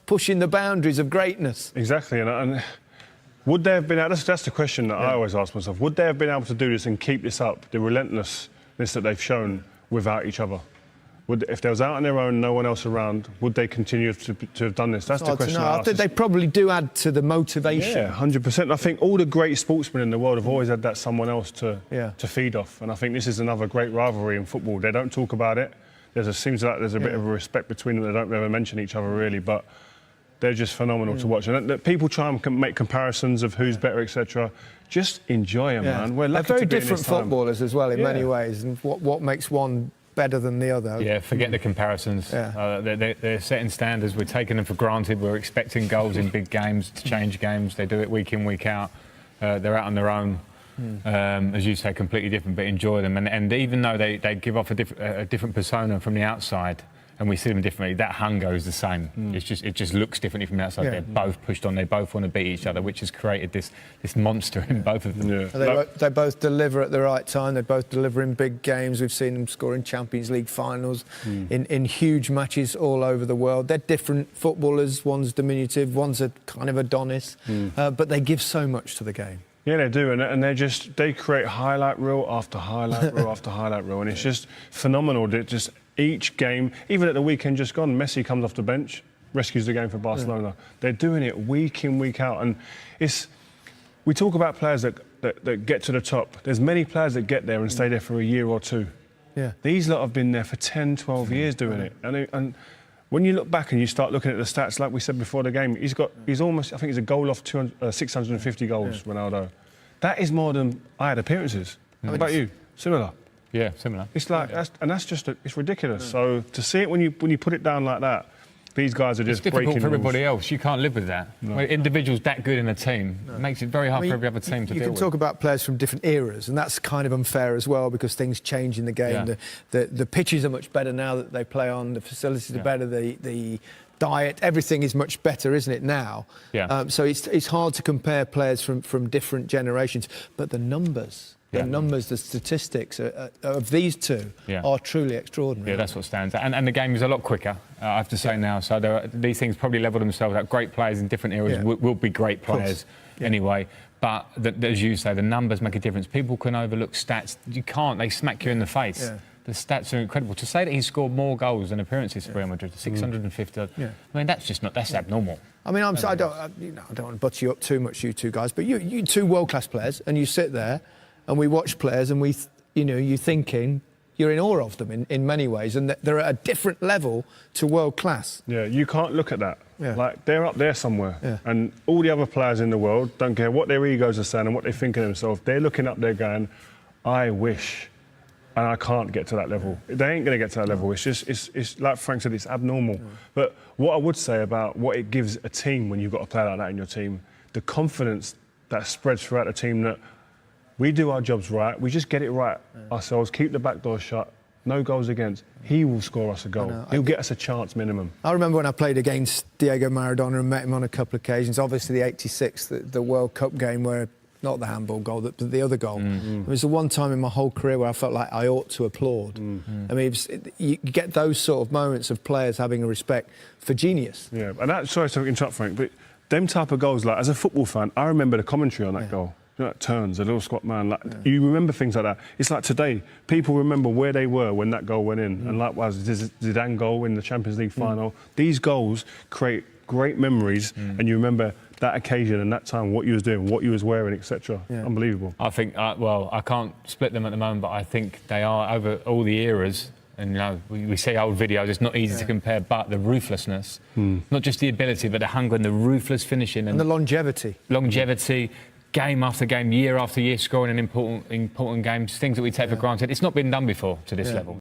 pushing the boundaries of greatness. Exactly, and would they have been able, that's the question that I always ask myself, would they have been able to do this and keep this up, the relentlessness that they've shown without each other? If they was out on their own, no one else around, would they continue to have done this? That's the question I ask. I think they probably do add to the motivation. Yeah, 100%. I think all the great sportsmen in the world have always had that someone else to feed off. And I think this is another great rivalry in football. They don't talk about it. Seems like there's a bit of a respect between them. They don't ever mention each other, really. But they're just phenomenal to watch. And people try and make comparisons of who's better, etc. Just enjoy them, man. We're lucky They're very to be in different this time. footballers as well, in many ways. And what makes one better than the other? Yeah, forget the comparisons. They're setting standards. We're taking them for granted. We're expecting goals in big games to change games. They do it week in, week out. They're out on their own. As you say, completely different, but enjoy them. And even though they give off a different persona from the outside, and we see them differently, that hunger is the same. It just looks differently from the outside. They're both pushed on. They both want to beat each other, which has created this monster in both of them. They both deliver at the right time. They both deliver in big games. We've seen them score in Champions League finals, in huge matches all over the world. They're different footballers. One's diminutive, one's a kind of Adonis, but they give so much to the game. Yeah, they do, and they create highlight reel after highlight reel after highlight reel, and it's just phenomenal. Just each game, even at the weekend just gone, Messi comes off the bench, rescues the game for Barcelona. They're doing it week in, week out, and we talk about players that get to the top. There's many players that get there and stay there for a year or two. Yeah, these lot have been there for 10, 12 years doing it, and when you look back and you start looking at the stats, like we said before the game, he's almost, I think he's a goal off 650 goals, Ronaldo. That is more than I had appearances. How about you? Similar? Yeah, similar. It's like, it's ridiculous. So to see it when you put it down like that, these guys are just breaking rules. It's difficult for everybody else. You can't live with that. No. When individuals that good in a team, it makes it very hard for every other team to deal with. You can talk about players from different eras, and that's kind of unfair as well because things change in the game. The pitches are much better now that they play on. The facilities are better. The diet, everything is much better, isn't it, now? So it's hard to compare players from different generations. But the numbers... The numbers, the statistics of these two are truly extraordinary. Yeah, that's what stands out. And the game is a lot quicker, I have to say now. So these things probably level themselves out. Great players in different eras will be great players anyway. But as you say, the numbers make a difference. People can overlook stats. You can't. They smack you in the face. The stats are incredible. To say that he's scored more goals than appearances for Real Madrid, 650. I mean, that's abnormal. I mean, I don't want to butt you up too much, you two guys, but you two world-class players, and you sit there. And we watch players and you're thinking, you're in awe of them in many ways, and they're at a different level to world class. Yeah, you can't look at that. Like, they're up there somewhere. And all the other players in the world, don't care what their egos are saying and what they think of themselves, they're looking up there going, I wish, and I can't get to that level. They ain't going to get to that level. It's just, it's like Frank said, it's abnormal. But what I would say about what it gives a team when you've got a player like that in your team, the confidence that spreads throughout the team that we do our jobs right, we just get it right ourselves, keep the back door shut, no goals against. He will score us a goal. He'll get us a chance minimum. I remember when I played against Diego Maradona and met him on a couple of occasions, obviously the '86, the World Cup game where, not the handball goal, the other goal. It was the one time in my whole career where I felt like I ought to applaud. I mean, you get those sort of moments of players having a respect for genius. Yeah, and that, sorry to interrupt, Frank, but them type of goals, like, as a football fan, I remember the commentary on that goal. You know, that turns, a little squat man. Like, you remember things like that. It's like today, people remember where they were when that goal went in. And likewise, Zidane goal in the Champions League final. These goals create great memories, and you remember that occasion and that time, what you was doing, what you was wearing, etc. Unbelievable. I think, well, I can't split them at the moment, but I think they are over all the eras. And, you know, we see old videos, it's not easy to compare, but the ruthlessness, not just the ability, but the hunger and the ruthless finishing. And the longevity. Longevity, game after game, year after year, scoring in important games, things that we take for granted. It's not been done before to this level.